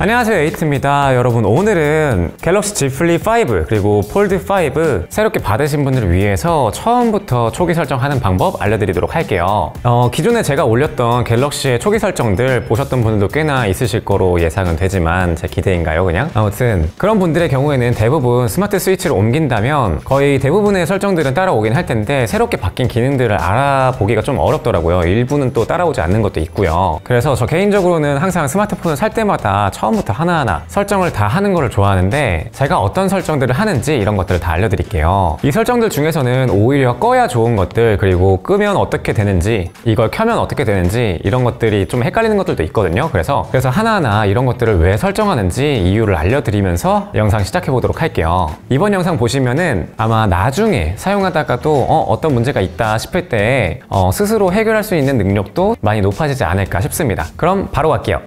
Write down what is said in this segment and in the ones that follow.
안녕하세요, 에이트입니다. 여러분, 오늘은 갤럭시 Z 플립 5 그리고 폴드 5 새롭게 받으신 분들을 위해서 처음부터 초기 설정하는 방법 알려드리도록 할게요. 기존에 제가 올렸던 갤럭시의 초기 설정들 보셨던 분들도 꽤나 있으실 거로 예상은 되지만 제 기대인가요, 그냥? 아무튼 그런 분들의 경우에는 대부분 스마트 스위치를 옮긴다면 거의 대부분의 설정들은 따라오긴 할 텐데 새롭게 바뀐 기능들을 알아보기가 좀 어렵더라고요. 일부는 또 따라오지 않는 것도 있고요. 그래서 저 개인적으로는 항상 스마트폰을 살 때마다 처음부터 하나하나 설정을 다 하는 거를 좋아하는데, 제가 어떤 설정들을 하는지 이런 것들을 다 알려드릴게요. 이 설정들 중에서는 오히려 꺼야 좋은 것들, 그리고 끄면 어떻게 되는지, 이걸 켜면 어떻게 되는지 이런 것들이 좀 헷갈리는 것들도 있거든요. 그래서 하나하나 이런 것들을 왜 설정하는지 이유를 알려드리면서 영상 시작해 보도록 할게요. 이번 영상 보시면은 아마 나중에 사용하다가도 어떤 문제가 있다 싶을 때 스스로 해결할 수 있는 능력도 많이 높아지지 않을까 싶습니다. 그럼 바로 갈게요.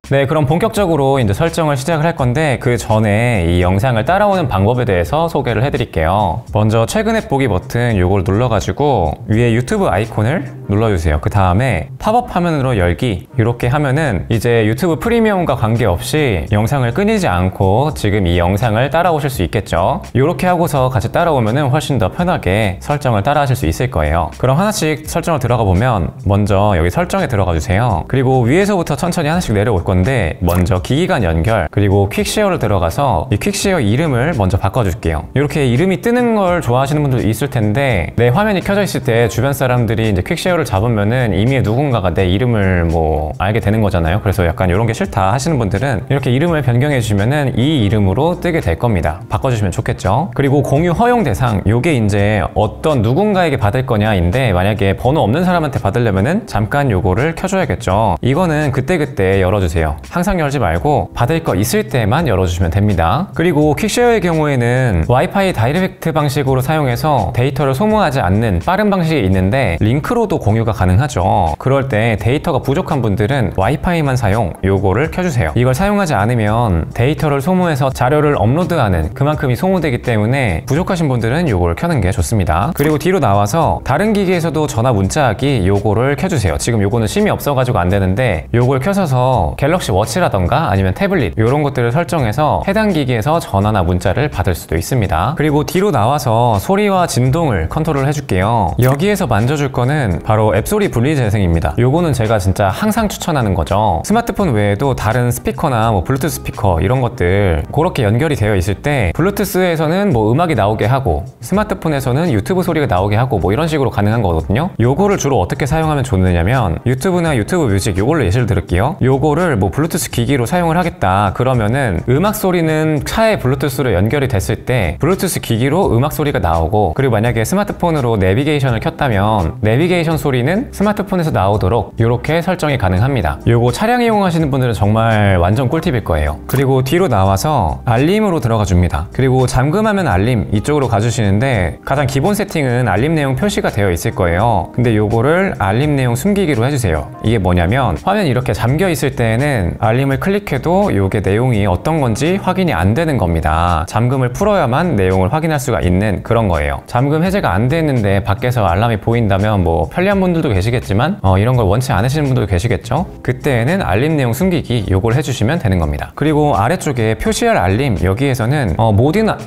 네, 그럼 본격적으로 이제 설정을 시작을 할 건데, 그 전에 이 영상을 따라오는 방법에 대해서 소개를 해드릴게요. 먼저 최근 앱 보기 버튼 요걸 눌러가지고 위에 유튜브 아이콘을 눌러주세요. 그 다음에 팝업 화면으로 열기, 이렇게 하면은 이제 유튜브 프리미엄과 관계없이 영상을 끊이지 않고 지금 이 영상을 따라오실 수 있겠죠. 이렇게 하고서 같이 따라오면은 훨씬 더 편하게 설정을 따라 하실 수 있을 거예요. 그럼 하나씩 설정을 들어가 보면, 먼저 여기 설정에 들어가 주세요. 그리고 위에서부터 천천히 하나씩 내려올 건데, 먼저 기기 간 연결, 그리고 퀵쉐어를 들어가서 이 퀵쉐어 이름을 먼저 바꿔줄게요. 이렇게 이름이 뜨는 걸 좋아하시는 분들도 있을 텐데, 내 화면이 켜져 있을 때 주변 사람들이 이제 퀵쉐어를 잡으면은 이미 누군가가 내 이름을 알게 되는 거잖아요. 그래서 약간 이런 게 싫다 하시는 분들은 이렇게 이름을 변경해 주시면은 이 이름으로 뜨게 될 겁니다. 바꿔주시면 좋겠죠. 그리고 공유 허용 대상, 요게 이제 어떤 누군가에게 받을 거냐인데, 만약에 번호 없는 사람한테 받으려면은 잠깐 요거를 켜줘야겠죠. 이거는 그때그때 열어주세요. 항상 열지 말고 받을 거 있을 때만 열어주시면 됩니다. 그리고 퀵쉐어의 경우에는 와이파이 다이렉트 방식으로 사용해서 데이터를 소모하지 않는 빠른 방식이 있는데, 링크로도 공유가 가능하죠. 그럴 때 데이터가 부족한 분들은 와이파이만 사용, 요거를 켜주세요. 이걸 사용하지 않으면 데이터를 소모해서 자료를 업로드하는 그만큼이 소모되기 때문에 부족하신 분들은 요거를 켜는 게 좋습니다. 그리고 뒤로 나와서 다른 기기에서도 전화 문자하기, 요거를 켜주세요. 지금 요거는 심이 없어가지고 안 되는데, 요걸 켜서서 갤럭시 워치라던가 아니면 태블릿 이런 것들을 설정해서 해당 기기에서 전화나 문자를 받을 수도 있습니다. 그리고 뒤로 나와서 소리와 진동을 컨트롤 해줄게요. 여기에서 만져줄 거는 바로 앱소리 분리 재생입니다. 요거는 제가 진짜 항상 추천하는 거죠. 스마트폰 외에도 다른 스피커나 블루투스 스피커 이런 것들 그렇게 연결이 되어 있을 때, 블루투스에서는 음악이 나오게 하고 스마트폰에서는 유튜브 소리가 나오게 하고 이런 식으로 가능한 거거든요. 요거를 주로 어떻게 사용하면 좋느냐면, 유튜브나 유튜브 뮤직 요걸로 예시를 들을게요. 요거를 블루투스 기기로 사용을 하겠다 그러면은 음악 소리는 차에 블루투스로 연결이 됐을 때 블루투스 기기로 음악 소리가 나오고, 그리고 만약에 스마트폰으로 내비게이션을 켰다면 내비게이션 소리는 스마트폰에서 나오도록 이렇게 설정이 가능합니다. 요거 차량 이용하시는 분들은 정말 완전 꿀팁일 거예요. 그리고 뒤로 나와서 알림으로 들어가 줍니다. 그리고 잠금하면 알림 이쪽으로 가주시는데, 가장 기본 세팅은 알림 내용 표시가 되어 있을 거예요. 근데 요거를 알림 내용 숨기기로 해주세요. 이게 뭐냐면, 화면이 이렇게 잠겨 있을 때에는 알림을 클릭해도 이게 내용이 어떤 건지 확인이 안 되는 겁니다. 잠금을 풀어야만 내용을 확인할 수가 있는 그런 거예요. 잠금 해제가 안 됐는데 밖에서 알람이 보인다면 편리한 분들도 계시겠지만 이런 걸 원치 않으시는 분들도 계시겠죠. 그때에는 알림 내용 숨기기 요걸 해주시면 되는 겁니다. 그리고 아래쪽에 표시할 알림, 여기에서는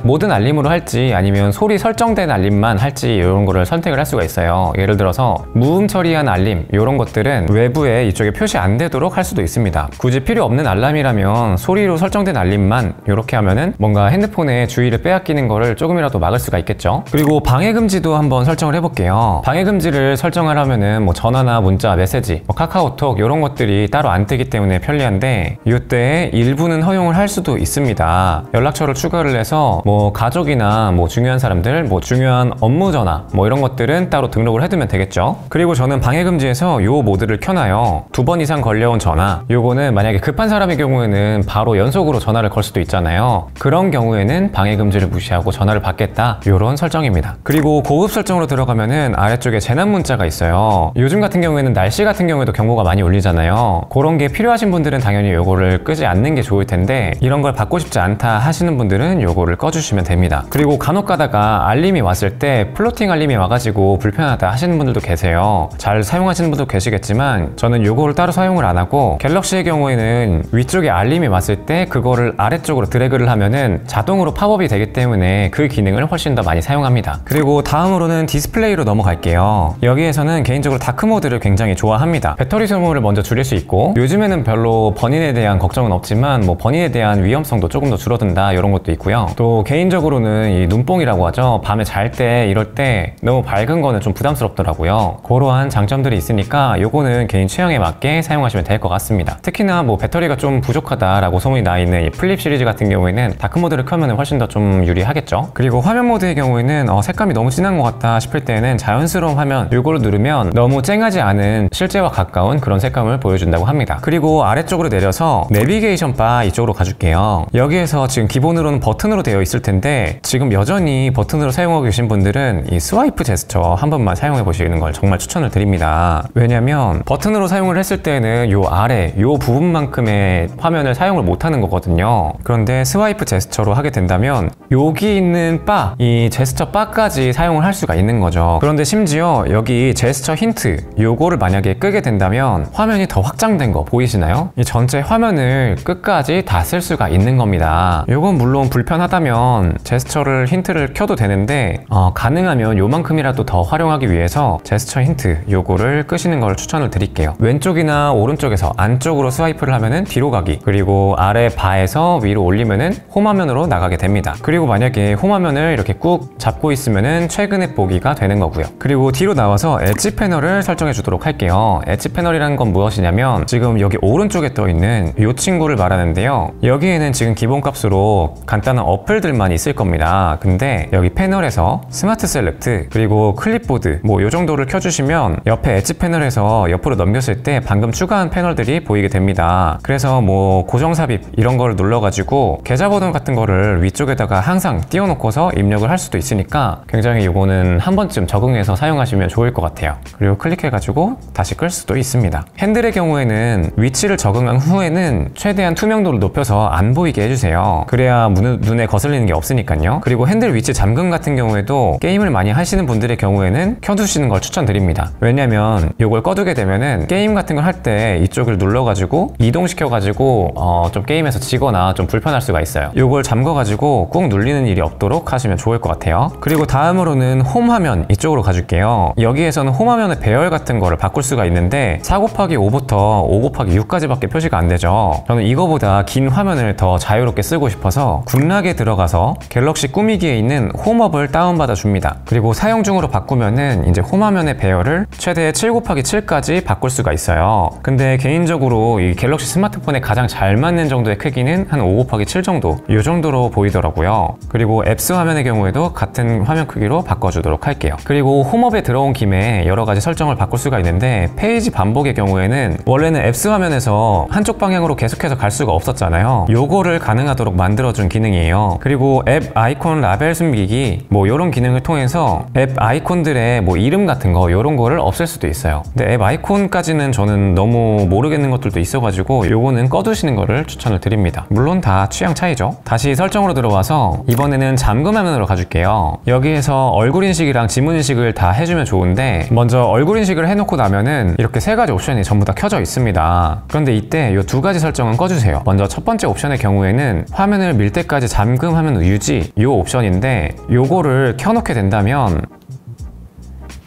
모든 알림으로 할지 아니면 소리 설정된 알림만 할지 이런 거를 선택을 할 수가 있어요. 예를 들어서 무음 처리한 알림 이런 것들은 외부에 이쪽에 표시 안 되도록 할 수도 있습니다. 굳이 필요 없는 알람이라면 소리로 설정된 알림만 이렇게 하면은 뭔가 핸드폰의 주의를 빼앗기는 거를 조금이라도 막을 수가 있겠죠. 그리고 방해 금지도 한번 설정을 해볼게요. 방해 금지를 설정하려면은 전화나 문자, 메시지, 카카오톡 이런 것들이 따로 안 뜨기 때문에 편리한데, 이때 일부는 허용을 할 수도 있습니다. 연락처를 추가를 해서 가족이나 중요한 사람들, 중요한 업무 전화 이런 것들은 따로 등록을 해두면 되겠죠. 그리고 저는 방해 금지에서 요 모드를 켜놔요. 2번 이상 걸려온 전화, 요거는 만약에 급한 사람의 경우에는 바로 연속으로 전화를 걸 수도 있잖아요. 그런 경우에는 방해 금지를 무시하고 전화를 받겠다, 이런 설정입니다. 그리고 고급 설정으로 들어가면은 아래쪽에 재난 문자가 있어요. 요즘 같은 경우에는 날씨 같은 경우에도 경보가 많이 울리잖아요. 그런 게 필요하신 분들은 당연히 요거를 끄지 않는 게 좋을 텐데, 이런 걸 받고 싶지 않다 하시는 분들은 요거를 꺼주시면 됩니다. 그리고 간혹 가다가 알림이 왔을 때 플로팅 알림이 와가지고 불편하다 하시는 분들도 계세요. 잘 사용하시는 분도 계시겠지만 저는 요거를 따로 사용을 안 하고 갤럭시의 모드의 경우에는 위쪽에 알림이 왔을 때 그거를 아래쪽으로 드래그를 하면은 자동으로 팝업이 되기 때문에 그 기능을 훨씬 더 많이 사용합니다. 그리고 다음으로는 디스플레이로 넘어갈게요. 여기에서는 개인적으로 다크 모드를 굉장히 좋아합니다. 배터리 소모를 먼저 줄일 수 있고, 요즘에는 별로 버닝에 대한 걱정은 없지만 뭐 버닝에 대한 위험성도 조금 더 줄어든다 이런 것도 있고요. 또 개인적으로는 이 눈뽕이라고 하죠. 밤에 잘 때 이럴 때 너무 밝은 거는 좀 부담스럽더라고요. 그러한 장점들이 있으니까 요거는 개인 취향에 맞게 사용하시면 될 것 같습니다. 특히나 뭐 배터리가 좀 부족하다라고 소문이 나 있는 이 플립 시리즈 같은 경우에는 다크 모드를 켜면 훨씬 더 좀 유리하겠죠. 그리고 화면 모드의 경우에는 색감이 너무 진한 것 같다 싶을 때는 자연스러운 화면 요거를 누르면 너무 쨍하지 않은 실제와 가까운 그런 색감을 보여준다고 합니다. 그리고 아래쪽으로 내려서 내비게이션 바 이쪽으로 가줄게요. 여기에서 지금 기본으로는 버튼으로 되어 있을 텐데 지금 여전히 버튼으로 사용하고 계신 분들은 이 스와이프 제스처 한 번만 사용해 보시는 걸 정말 추천을 드립니다. 왜냐면 버튼으로 사용을 했을 때는 요 아래 요 부분만큼의 화면을 사용을 못하는 거거든요. 그런데 스와이프 제스처로 하게 된다면 여기 있는 바, 이 제스처 바까지 사용을 할 수가 있는 거죠. 그런데 심지어 여기 제스처 힌트 요거를 만약에 끄게 된다면 화면이 더 확장된 거 보이시나요? 이 전체 화면을 끝까지 다 쓸 수가 있는 겁니다. 요건 물론 불편하다면 제스처를 힌트를 켜도 되는데 가능하면 요만큼이라도 더 활용하기 위해서 제스처 힌트 요거를 끄시는 걸 추천을 드릴게요. 왼쪽이나 오른쪽에서 안쪽으로 스와이프를 하면은 뒤로 가기, 그리고 아래 바에서 위로 올리면은 홈화면으로 나가게 됩니다. 그리고 만약에 홈화면을 이렇게 꾹 잡고 있으면은 최근에 보기가 되는 거고요. 그리고 뒤로 나와서 엣지 패널을 설정해 주도록 할게요. 엣지 패널이라는 건 무엇이냐면 지금 여기 오른쪽에 떠 있는 이 친구를 말하는데요. 여기에는 지금 기본값으로 간단한 어플들만 있을 겁니다. 근데 여기 패널에서 스마트 셀렉트 그리고 클립보드 뭐 요 정도를 켜주시면 옆에 엣지 패널에서 옆으로 넘겼을 때 방금 추가한 패널들이 보이게 됩니다. 그래서 뭐 고정 삽입 이런 거를 눌러가지고 계좌 번호 같은 거를 위쪽에다가 항상 띄워놓고서 입력을 할 수도 있으니까 굉장히 요거는 한 번쯤 적응해서 사용하시면 좋을 것 같아요. 그리고 클릭해가지고 다시 끌 수도 있습니다. 핸들의 경우에는 위치를 적응한 후에는 최대한 투명도를 높여서 안 보이게 해주세요. 그래야 눈에 거슬리는 게 없으니까요. 그리고 핸들 위치 잠금 같은 경우에도 게임을 많이 하시는 분들의 경우에는 켜두시는 걸 추천드립니다. 왜냐면 이걸 꺼두게 되면은 게임 같은 걸 할 때 이쪽을 눌러가지고 이동시켜가지고 좀 게임에서 지거나 좀 불편할 수가 있어요. 이걸 잠궈가지고 꾹 눌리는 일이 없도록 하시면 좋을 것 같아요. 그리고 다음으로는 홈 화면 이쪽으로 가줄게요. 여기에서는 홈 화면의 배열 같은 거를 바꿀 수가 있는데 4곱하기5부터 5곱하기6까지 밖에 표시가 안 되죠. 저는 이거보다 긴 화면을 더 자유롭게 쓰고 싶어서 굿락에 들어가서 갤럭시 꾸미기에 있는 홈업을 다운받아 줍니다. 그리고 사용 중으로 바꾸면은 이제 홈 화면의 배열을 최대 7곱하기7까지 바꿀 수가 있어요. 근데 개인적으로 이 갤럭시 스마트폰에 가장 잘 맞는 정도의 크기는 한 5곱하기7 정도 이 정도로 보이더라고요. 그리고 앱스 화면의 경우에도 같은 화면 크기로 바꿔주도록 할게요. 그리고 홈업에 들어온 김에 여러 가지 설정을 바꿀 수가 있는데 페이지 반복의 경우에는 원래는 앱스 화면에서 한쪽 방향으로 계속해서 갈 수가 없었잖아요. 요거를 가능하도록 만들어준 기능이에요. 그리고 앱 아이콘 라벨 숨기기 뭐 이런 기능을 통해서 앱 아이콘들의 뭐 이름 같은 거 이런 거를 없앨 수도 있어요. 근데 앱 아이콘까지는 저는 너무 모르겠는 것들도 있어가지고 요거는 꺼두시는 거를 추천을 드립니다. 물론 다 취향 차이죠. 다시 설정으로 들어와서 이번에는 잠금 화면으로 가줄게요. 여기에서 얼굴 인식이랑 지문 인식을 다 해주면 좋은데 먼저 얼굴 인식을 해놓고 나면은 이렇게 세 가지 옵션이 전부 다 켜져 있습니다. 그런데 이때 이 두 가지 설정은 꺼주세요. 먼저 첫 번째 옵션의 경우에는 화면을 밀 때까지 잠금 화면 유지 이 옵션인데 요거를 켜놓게 된다면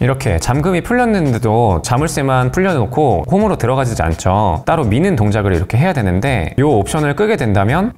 이렇게 잠금이 풀렸는데도 자물쇠만 풀려놓고 홈으로 들어가지 않죠. 따로 미는 동작을 이렇게 해야 되는데 이 옵션을 끄게 된다면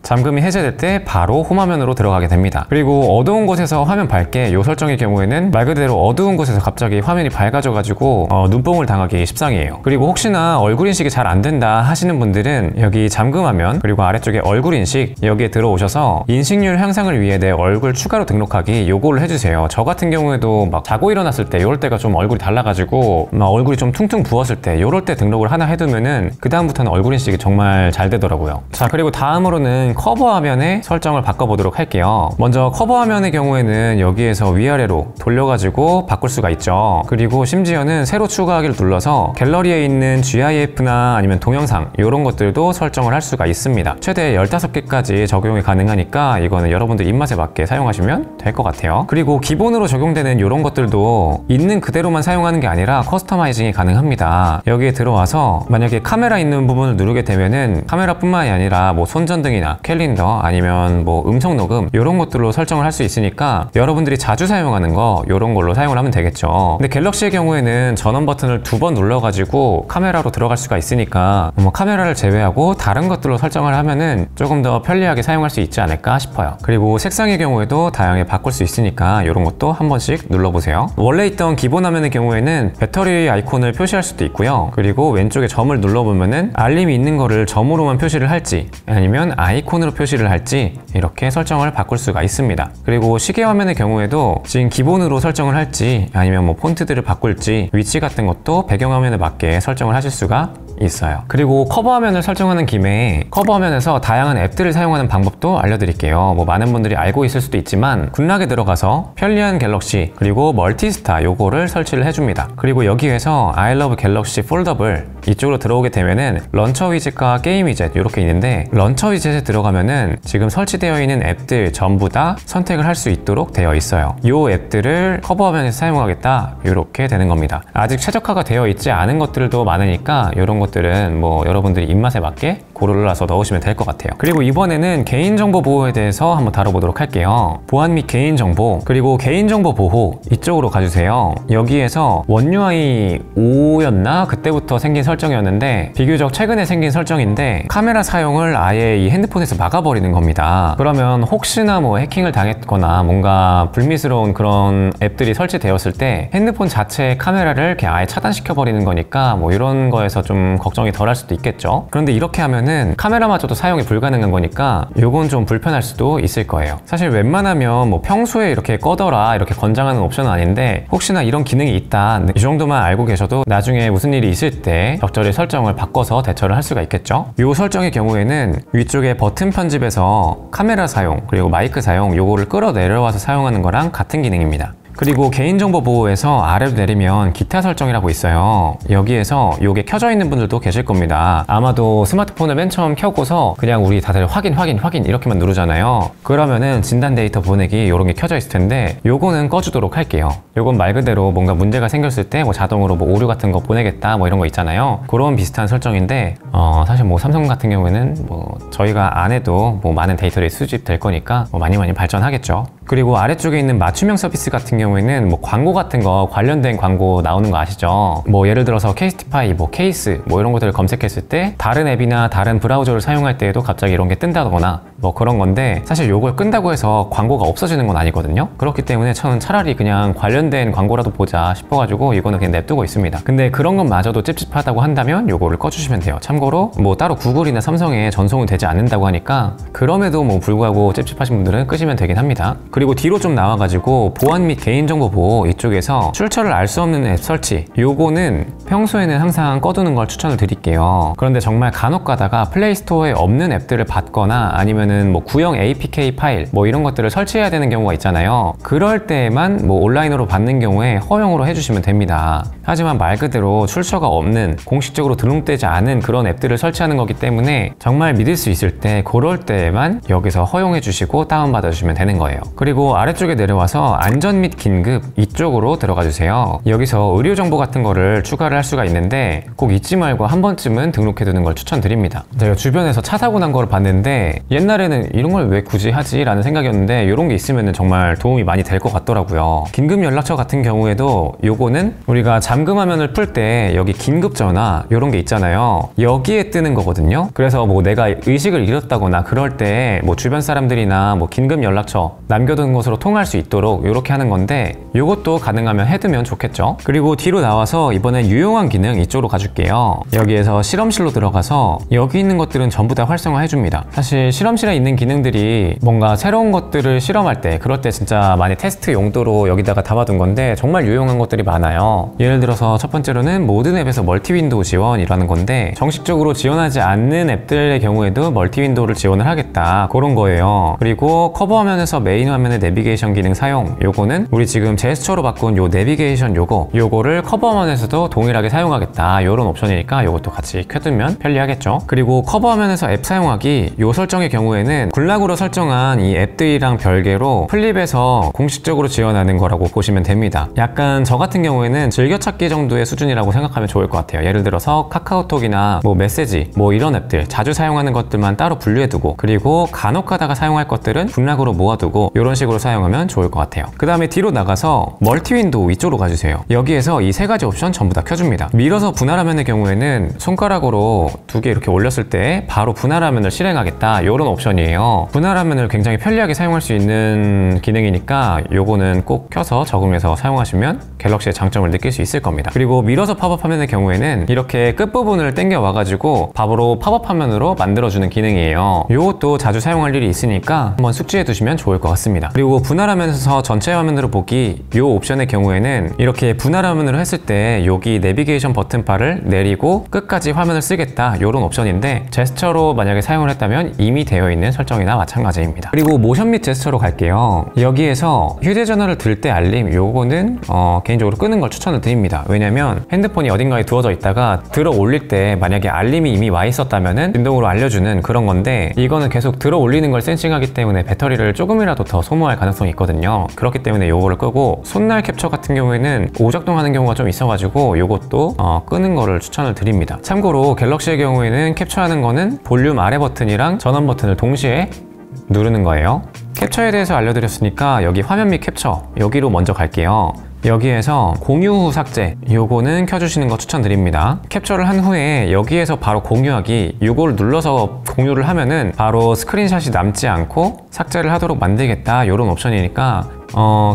잠금이 해제될 때 바로 홈화면으로 들어가게 됩니다. 그리고 어두운 곳에서 화면 밝게 이 설정의 경우에는 말 그대로 어두운 곳에서 갑자기 화면이 밝아져가지고 눈뽕을 당하기 십상이에요. 그리고 혹시나 얼굴 인식이 잘 안 된다 하시는 분들은 여기 잠금화면 그리고 아래쪽에 얼굴 인식 여기에 들어오셔서 인식률 향상을 위해 내 얼굴 추가로 등록하기 요거를 해주세요. 저 같은 경우에도 막 자고 일어났을 때 이럴 때가 좀 얼굴이 달라가지고 막 얼굴이 좀 퉁퉁 부었을 때 이럴 때 등록을 하나 해두면은 그 다음부터는 얼굴 인식이 정말 잘 되더라고요. 자, 그리고 다음으로는 이번에는 커버 화면의 설정을 바꿔보도록 할게요. 먼저 커버 화면의 경우에는 여기에서 위아래로 돌려가지고 바꿀 수가 있죠. 그리고 심지어는 새로 추가하기를 눌러서 갤러리에 있는 GIF나 아니면 동영상 이런 것들도 설정을 할 수가 있습니다. 최대 15개까지 적용이 가능하니까 이거는 여러분들 입맛에 맞게 사용하시면 될 것 같아요. 그리고 기본으로 적용되는 이런 것들도 있는 그대로만 사용하는 게 아니라 커스터마이징이 가능합니다. 여기에 들어와서 만약에 카메라 있는 부분을 누르게 되면은 카메라뿐만이 아니라 뭐 손전등이나 캘린더 아니면 뭐 음성 녹음 이런 것들로 설정을 할 수 있으니까 여러분들이 자주 사용하는 거 이런 걸로 사용을 하면 되겠죠. 근데 갤럭시의 경우에는 전원 버튼을 2번 눌러가지고 카메라로 들어갈 수가 있으니까 뭐 카메라를 제외하고 다른 것들로 설정을 하면은 조금 더 편리하게 사용할 수 있지 않을까 싶어요. 그리고 색상의 경우에도 다양하게 바꿀 수 있으니까 이런 것도 한 번씩 눌러보세요. 원래 있던 기본 화면의 경우에는 배터리 아이콘을 표시할 수도 있고요. 그리고 왼쪽에 점을 눌러보면은 알림이 있는 거를 점으로만 표시를 할지 아니면 아이콘으로 표시를 할지 이렇게 설정을 바꿀 수가 있습니다. 그리고 시계 화면의 경우에도 지금 기본으로 설정을 할지 아니면 뭐 폰트들을 바꿀지 위치 같은 것도 배경 화면에 맞게 설정을 하실 수가 있어요. 그리고 커버 화면을 설정하는 김에 커버 화면에서 다양한 앱들을 사용하는 방법도 알려드릴게요. 뭐 많은 분들이 알고 있을 수도 있지만 굿락에 들어가서 편리한 갤럭시 그리고 멀티스타 요거를 설치를 해줍니다. 그리고 여기에서 I love 갤럭시 폴더블 이쪽으로 들어오게 되면은 런처 위젯과 게임 위젯 이렇게 있는데 런처 위젯에 들어가면은 지금 설치되어 있는 앱들 전부 다 선택을 할 수 있도록 되어 있어요. 이 앱들을 커버 화면에서 사용하겠다 이렇게 되는 겁니다. 아직 최적화가 되어 있지 않은 것들도 많으니까 이런 것들은 뭐 여러분들이 입맛에 맞게 고르러서 넣으시면 될 것 같아요. 그리고 이번에는 개인정보 보호에 대해서 한번 다뤄보도록 할게요. 보안 및 개인정보 그리고 개인정보 보호 이쪽으로 가주세요. 여기에서 원UI 5였나? 그때부터 생긴 설정이었는데 비교적 최근에 생긴 설정인데 카메라 사용을 아예 이 핸드폰에서 막아버리는 겁니다. 그러면 혹시나 뭐 해킹을 당했거나 뭔가 불미스러운 그런 앱들이 설치되었을 때 핸드폰 자체의 카메라를 이렇게 아예 차단시켜버리는 거니까 뭐 이런 거에서 좀 걱정이 덜 할 수도 있겠죠. 그런데 이렇게 하면은 카메라마저도 사용이 불가능한 거니까 요건 좀 불편할 수도 있을 거예요. 사실 웬만하면 뭐 평소에 이렇게 꺼더라 이렇게 권장하는 옵션은 아닌데 혹시나 이런 기능이 있다 이 정도만 알고 계셔도 나중에 무슨 일이 있을 때 적절히 설정을 바꿔서 대처를 할 수가 있겠죠. 요 설정의 경우에는 위쪽에 버튼 편집에서 카메라 사용 그리고 마이크 사용 요거를 끌어내려와서 사용하는 거랑 같은 기능입니다. 그리고 개인정보 보호에서 아래로 내리면 기타 설정이라고 있어요. 여기에서 이게 켜져 있는 분들도 계실 겁니다. 아마도 스마트폰을 맨 처음 켜고서 그냥 우리 다들 확인 이렇게만 누르잖아요. 그러면은 진단 데이터 보내기 이런 게 켜져 있을 텐데 요거는 꺼주도록 할게요. 요건 말 그대로 뭔가 문제가 생겼을 때 뭐 자동으로 뭐 오류 같은 거 보내겠다 뭐 이런 거 있잖아요. 그런 비슷한 설정인데 사실 뭐 삼성 같은 경우에는 뭐 저희가 안 해도 뭐 많은 데이터들이 수집될 거니까 뭐 많이 발전하겠죠. 그리고 아래쪽에 있는 맞춤형 서비스 같은 경우에는 뭐 광고 같은 거 관련된 광고 나오는 거 아시죠? 뭐 예를 들어서 케이스티파이, 뭐 케이스 뭐 이런 것들을 검색했을 때 다른 앱이나 다른 브라우저를 사용할 때에도 갑자기 이런 게 뜬다거나 뭐 그런 건데 사실 요걸 끈다고 해서 광고가 없어지는 건 아니거든요. 그렇기 때문에 저는 차라리 그냥 관련된 광고라도 보자 싶어가지고 이거는 그냥 냅두고 있습니다. 근데 그런 것마저도 찝찝하다고 한다면 요거를 꺼주시면 돼요. 참고로 뭐 따로 구글이나 삼성에 전송은 되지 않는다고 하니까 그럼에도 뭐 불구하고 찝찝하신 분들은 끄시면 되긴 합니다. 그리고 뒤로 좀 나와가지고 보안 및 개인정보 보호 이쪽에서 출처를 알 수 없는 앱 설치 요거는 평소에는 항상 꺼두는 걸 추천을 드릴게요. 그런데 정말 간혹 가다가 플레이스토어에 없는 앱들을 받거나 아니면은 뭐 구형 APK 파일 뭐 이런 것들을 설치해야 되는 경우가 있잖아요. 그럴 때에만 뭐 온라인으로 받는 경우에 허용으로 해주시면 됩니다. 하지만 말 그대로 출처가 없는 공식적으로 등록되지 않은 그런 앱들을 설치하는 거기 때문에 정말 믿을 수 있을 때 그럴 때에만 여기서 허용해 주시고 다운받아 주시면 되는 거예요. 그리고 아래쪽에 내려와서 안전 및 긴급 이쪽으로 들어가 주세요. 여기서 의료 정보 같은 거를 추가를 할 수가 있는데 꼭 잊지 말고 한 번쯤은 등록해 두는 걸 추천드립니다. 제가 주변에서 차 사고 난 걸 봤는데 옛날에는 이런 걸 왜 굳이 하지? 라는 생각이었는데 이런 게 있으면 정말 도움이 많이 될 것 같더라고요. 긴급 연락처 같은 경우에도 요거는 우리가 잠금 화면을 풀 때 여기 긴급 전화 이런 게 있잖아요. 여기에 뜨는 거거든요. 그래서 뭐 내가 의식을 잃었다거나 그럴 때 뭐 주변 사람들이나 뭐 긴급 연락처 남겨둔 곳으로 통할 수 있도록 이렇게 하는 건데 이것도 가능하면 해두면 좋겠죠. 그리고 뒤로 나와서 이번엔 유용한 기능 이쪽으로 가줄게요. 여기에서 실험실로 들어가서 여기 있는 것들은 전부 다 활성화 해줍니다. 사실 실험실 갤럭시에 있는 기능들이 뭔가 새로운 것들을 실험할 때, 그럴 때 진짜 많이 테스트 용도로 여기다가 담아둔 건데 정말 유용한 것들이 많아요. 예를 들어서 첫 번째로는 모든 앱에서 멀티 윈도우 지원이라는 건데, 정식적으로 지원하지 않는 앱들의 경우에도 멀티 윈도우를 지원을 하겠다, 그런 거예요. 그리고 커버 화면에서 메인 화면의 내비게이션 기능 사용, 요거는 우리 지금 제스처로 바꾼 요 내비게이션 요거를 커버 화면에서도 동일하게 사용하겠다, 요런 옵션이니까 요것도 같이 켜두면 편리하겠죠. 그리고 커버 화면에서 앱 사용하기, 요 설정의 경우에는 굴락으로 설정한 이 앱들이랑 별개로 플립에서 공식적으로 지원하는 거라고 보시면 됩니다. 약간 저 같은 경우에는 즐겨찾기 정도의 수준이라고 생각하면 좋을 것 같아요. 예를 들어서 카카오톡이나 뭐 메시지, 뭐 이런 앱들 자주 사용하는 것들만 따로 분류해두고, 그리고 간혹 가다가 사용할 것들은 굴락으로 모아두고, 이런 식으로 사용하면 좋을 것 같아요. 그 다음에 뒤로 나가서 멀티 윈도우 이쪽으로 가주세요. 여기에서 이 세 가지 옵션 전부 다 켜줍니다. 밀어서 분할 화면의 경우에는 손가락으로 두 개 이렇게 올렸을 때 바로 분할 화면을 실행하겠다, 이런 옵션이에요. 분할 화면을 굉장히 편리하게 사용할 수 있는 기능이니까 요거는 꼭 켜서 적응해서 사용하시면 갤럭시의 장점을 느낄 수 있을 겁니다. 그리고 밀어서 팝업 화면의 경우에는 이렇게 끝부분을 당겨 와가지고 바로 팝업 화면으로 만들어주는 기능이에요. 요것도 자주 사용할 일이 있으니까 한번 숙지해 두시면 좋을 것 같습니다. 그리고 분할 화면에서 전체 화면으로 보기, 요 옵션의 경우에는 이렇게 분할 화면으로 했을 때 여기 내비게이션 버튼바를 내리고 끝까지 화면을 쓰겠다, 요런 옵션인데 제스처로 만약에 사용을 했다면 이미 되어 있는 설정이나 마찬가지입니다. 그리고 모션 및 제스처로 갈게요. 여기에서 휴대전화를 들 때 알림, 요거는 개인적으로 끄는 걸 추천을 드립니다. 왜냐면 핸드폰이 어딘가에 두어져 있다가 들어 올릴 때 만약에 알림이 이미 와 있었다면은自動으로 알려주는 그런 건데, 이거는 계속 들어 올리는 걸 센싱하기 때문에 배터리를 조금이라도 더 소모할 가능성이 있거든요. 그렇기 때문에 요거를 끄고, 손날 캡처 같은 경우에는 오작동하는 경우가 좀 있어가지고 요것도 끄는 거를 추천을 드립니다. 참고로 갤럭시의 경우에는 캡처하는 거는 볼륨 아래 버튼이랑 전원 버튼을 동시에 누르는 거예요. 캡처에 대해서 알려드렸으니까 여기 화면 및 캡처, 여기로 먼저 갈게요. 여기에서 공유 후 삭제, 요거는 켜주시는 거 추천드립니다. 캡처를 한 후에 여기에서 바로 공유하기, 요걸 눌러서 공유를 하면은 바로 스크린샷이 남지 않고 삭제를 하도록 만들겠다, 요런 옵션이니까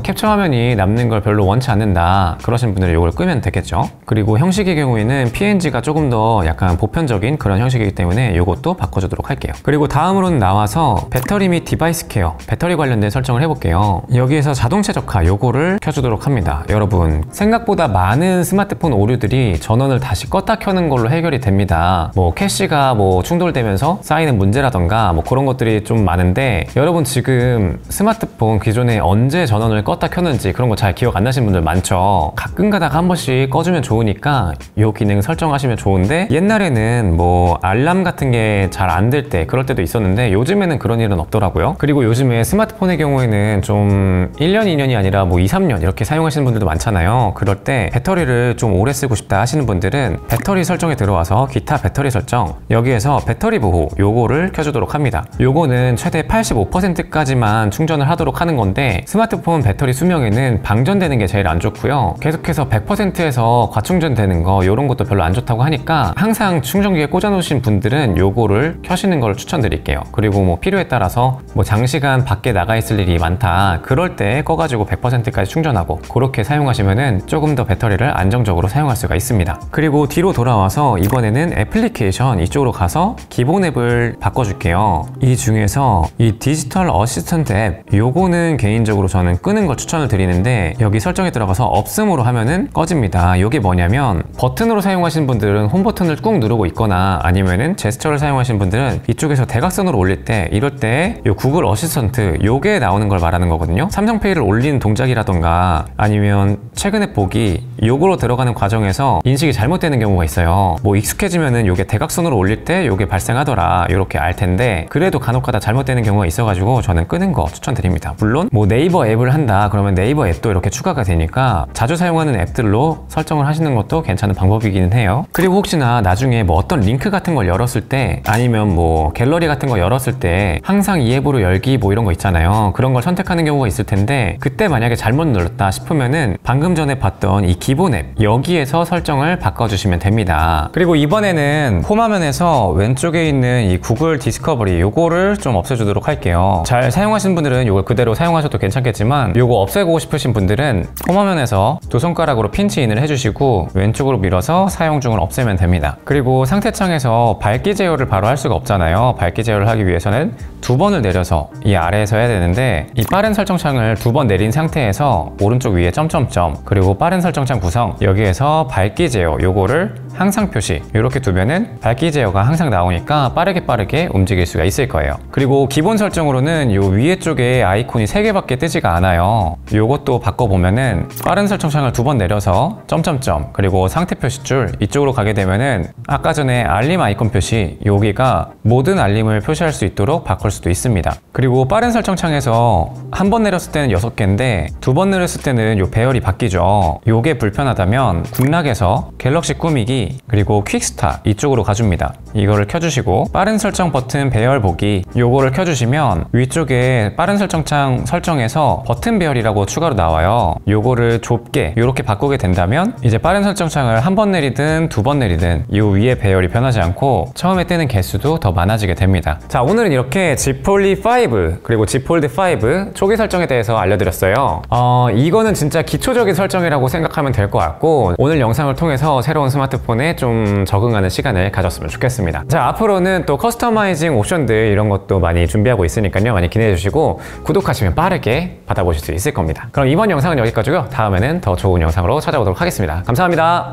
캡처 화면이 남는 걸 별로 원치 않는다, 그러신 분들은 이걸 끄면 되겠죠. 그리고 형식의 경우에는 PNG가 조금 더 약간 보편적인 그런 형식이기 때문에 이것도 바꿔주도록 할게요. 그리고 다음으로는 나와서 배터리 및 디바이스 케어, 배터리 관련된 설정을 해볼게요. 여기에서 자동 최적화, 요거를 켜주도록 합니다. 여러분, 생각보다 많은 스마트폰 오류들이 전원을 다시 껐다 켜는 걸로 해결이 됩니다. 뭐 캐시가 뭐 충돌되면서 쌓이는 문제라던가 뭐 그런 것들이 좀 많은데, 여러분 지금 스마트폰 기존에 언제 전원을 껐다 켰는지 그런 거 잘 기억 안 나시는 분들 많죠. 가끔 가다가 한 번씩 꺼주면 좋으니까 이 기능 설정하시면 좋은데, 옛날에는 뭐 알람 같은 게 잘 안 될 때 그럴 때도 있었는데 요즘에는 그런 일은 없더라고요. 그리고 요즘에 스마트폰의 경우에는 좀 1년, 2년이 아니라 뭐 2, 3년 이렇게 사용하시는 분들도 많잖아요. 그럴 때 배터리를 좀 오래 쓰고 싶다 하시는 분들은 배터리 설정에 들어와서 기타 배터리 설정, 여기에서 배터리 보호, 요거를 켜주도록 합니다. 요거는 최대 85%까지만 충전을 하도록 하는 건데, 스마트폰 배터리 수명에는 방전되는 게 제일 안 좋고요. 계속해서 100%에서 과충전되는 거, 이런 것도 별로 안 좋다고 하니까 항상 충전기에 꽂아 놓으신 분들은 요거를 켜시는 걸 추천드릴게요. 그리고 뭐 필요에 따라서 뭐 장시간 밖에 나가 있을 일이 많다, 그럴 때 꺼가지고 100%까지 충전하고 그렇게 사용하시면은 조금 더 배터리를 안정적으로 사용할 수가 있습니다. 그리고 뒤로 돌아와서 이번에는 애플리케이션 이쪽으로 가서 기본 앱을 바꿔줄게요. 이 중에서 이 디지털 어시스턴트 앱, 요거는 개인적으로 저는 끄는 걸 추천을 드리는데, 여기 설정에 들어가서 없음으로 하면은 꺼집니다. 이게 뭐냐면, 버튼으로 사용하시는 분들은 홈 버튼을 꾹 누르고 있거나 아니면은 제스처를 사용하시는 분들은 이쪽에서 대각선으로 올릴 때, 이럴 때 요 구글 어시스턴트 요게 나오는 걸 말하는 거거든요. 삼성페이를 올리는 동작이라던가 아니면 최근에 보기, 요거로 들어가는 과정에서 인식이 잘못되는 경우가 있어요. 뭐 익숙해지면은 요게 대각선으로 올릴 때 요게 발생하더라, 요렇게 알 텐데, 그래도 간혹가다 잘못되는 경우가 있어가지고 저는 끄는 거 추천드립니다. 물론 뭐 네이버 앱을 한다 그러면 네이버 앱도 이렇게 추가가 되니까 자주 사용하는 앱들로 설정을 하시는 것도 괜찮은 방법이기는 해요. 그리고 혹시나 나중에 뭐 어떤 링크 같은 걸 열었을 때, 아니면 뭐 갤러리 같은 거 열었을 때 항상 이 앱으로 열기 뭐 이런 거 있잖아요. 그런 걸 선택하는 경우가 있을 텐데, 그때 만약에 잘못 눌렀다 싶으면은 방금 전에 봤던 이 기본 앱, 여기에서 설정을 바꿔주시면 됩니다. 그리고 이번에는 홈 화면에서 왼쪽에 있는 이 구글 디스커버리, 요거를 좀 없애주도록 할게요. 잘 사용하시는 분들은 요걸 그대로 사용하셔도 괜찮겠지만, 있지만 요거 없애고 싶으신 분들은 홈화면에서 두 손가락으로 핀치인을 해주시고 왼쪽으로 밀어서 사용 중을 없애면 됩니다. 그리고 상태창에서 밝기 제어를 바로 할 수가 없잖아요. 밝기 제어를 하기 위해서는 두 번을 내려서 이 아래에서 해야 되는데, 이 빠른 설정창을 두 번 내린 상태에서 오른쪽 위에 점점점, 그리고 빠른 설정창 구성, 여기에서 밝기 제어 요거를 항상 표시 이렇게 두면은 밝기 제어가 항상 나오니까 빠르게 움직일 수가 있을 거예요. 그리고 기본 설정으로는 요 위에 쪽에 아이콘이 3개밖에 뜨지가 않아요. 요것도 바꿔보면은 빠른 설정창을 두 번 내려서 점점점, 그리고 상태 표시줄 이쪽으로 가게 되면은 아까 전에 알림 아이콘 표시, 여기가 모든 알림을 표시할 수 있도록 바꿀 수도 있습니다. 그리고 빠른 설정창에서 한 번 내렸을 때는 6개인데 두 번 내렸을 때는 요 배열이 바뀌죠. 요게 불편하다면 국락에서 갤럭시 꾸미기 그리고 퀵스타 이쪽으로 가줍니다. 이거를 켜주시고 빠른 설정 버튼 배열 보기 요거를 켜주시면 위쪽에 빠른 설정창 설정에서 버튼 배열이라고 추가로 나와요. 요거를 좁게 이렇게 바꾸게 된다면 이제 빠른 설정창을 한 번 내리든 두 번 내리든 이 위에 배열이 변하지 않고 처음에 뜨는 개수도 더 많아지게 됩니다. 자, 오늘은 이렇게 Z Fold 5 그리고 Z Fold 5 초기 설정에 대해서 알려드렸어요. 이거는 진짜 기초적인 설정이라고 생각하면 될 것 같고, 오늘 영상을 통해서 새로운 스마트폰에 좀 적응하는 시간을 가졌으면 좋겠습니다. 자, 앞으로는 또 커스터마이징 옵션들 이런 것도 많이 준비하고 있으니까요. 많이 기대해 주시고 구독하시면 빠르게 받아보실 수 있을 겁니다. 그럼 이번 영상은 여기까지고요. 다음에는 더 좋은 영상으로 찾아오도록 하겠습니다. 감사합니다.